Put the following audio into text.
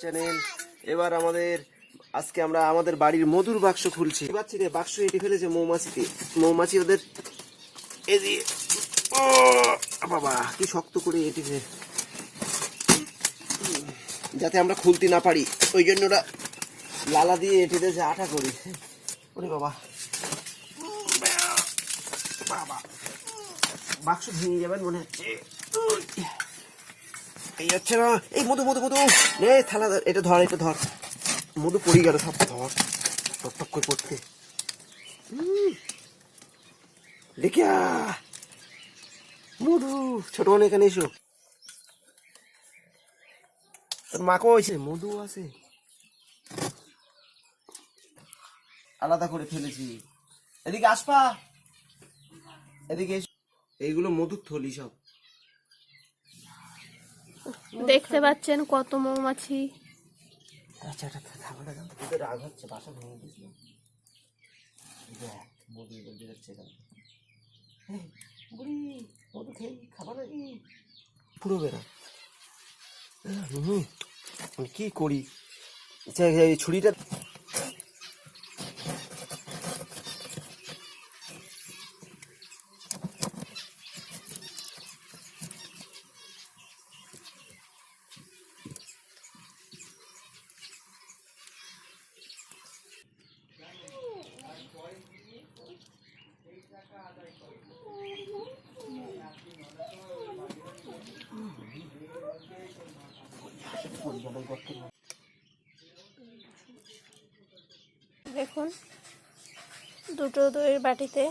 Channel. এবার আজকে আমরা আমাদের বাড়ির মধুর বাক্স খুলছি। পাচ্ছি রে, বাক্স এঁটে ফেলেছে মৌমাছিতে। মৌমাছি ওদের এদিকে, ও বাবা কি শক্ত করে এঁটেছে, যাতে আমরা খুলতে না পারি, ওই জন্য ওরা লালা দিয়ে এঁটে দিয়েছে আঠা করে। ওরে বাবা, বাবা বাক্স ভেঙে যাবেন মনে হচ্ছে। এই হচ্ছে না, এই মধু মধু মধু নে, থালা এটা ধর, এটা ধর, মধু পড়ে গেল সব, ধর টক টক করে পড়তে। দেখে মধু, ছোট মানে এখানে এসো, তোর মাকেও হয়েছে, মধু আছে, আলাদা করে ফেলেছি। এদিকে আসপা, এদিকে এসো, এইগুলো মধুর থলি সব। দেখতে পাচ্ছেন কত মৌমাছি। আচ্ছা রাগ হচ্ছে, বাসা ভেঙে দিয়েছিলাম। দেখ মধু বেরোচ্ছে এখানে। বুড়ি মধু খেয়ে খাবার নাকি পুরো বেরো। কি করি, ছুরিটা দেখুন দুটো দইয়ের বাটিতে